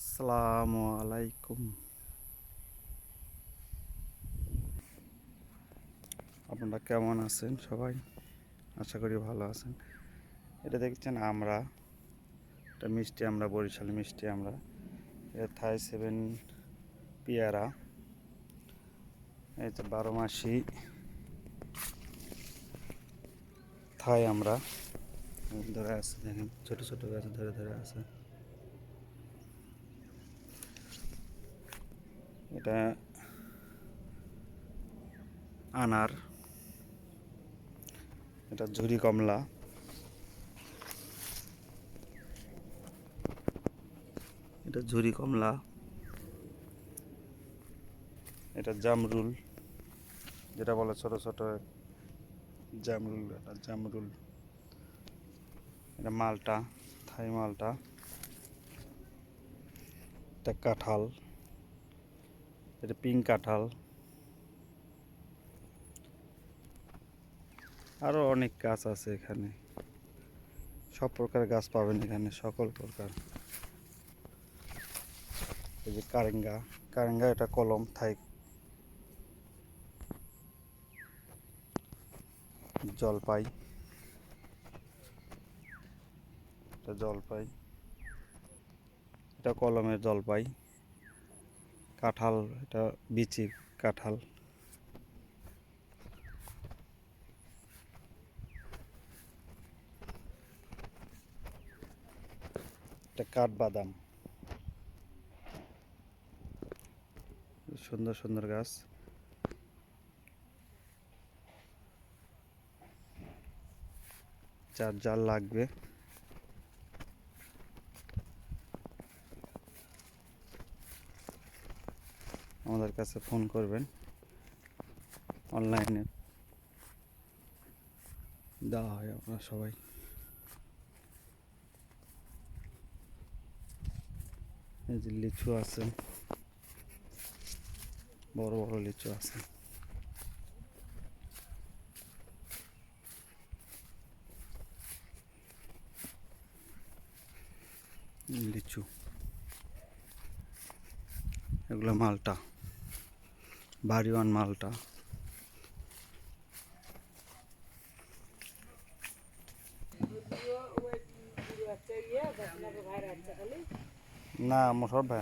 আসসালামু আলাইকুম। আপনারা কেমন আছেন সবাই? আশা করি ভালো আছেন। এটা দেখছেন আমরা, এটা মিষ্টি আমরা, বরিশাল মিষ্টি আমরা। এটা থাই 7 পেয়ারা। এই যে 12 মাসি থাই আমরা ধরে আছে, দেখেন ছোট ছোট গাছ ধরে ধরে আছে। এটা আনার, এটা ঝুরি কমলা, এটা ঝুরি কমলা, এটা জামরুল, যেটা বলে ছোট ছোট জামরুল, এটা জামরুল। এটা মালটা, থাই মালটা। এটা কাঁঠাল, এটা পিঙ্ক কাঁঠাল। আরও অনেক গাছ আছে এখানে, সব প্রকার গাছ পাবেন এখানে, সকল প্রকার। এই যে কারেঙ্গা, কারেঙ্গা এটা কলম থাই। জলপাই, এটা জলপাই, এটা কলমের জলপাই। কাঁঠাল, এটা বিচি কাঁঠাল। এটা কাঠবাদাম। সুন্দর সুন্দর গাছ। যার যার লাগবে আমাদের কাছে ফোন করবেন, অনলাইনে দেওয়া হয়। আপনারা সবাই, এই যে লিচু আছে, বড় বড় লিচু আছে। লিচু, এগুলো মালটা, বাড়িওয়ান মালটা। না মোশারফ ভাই।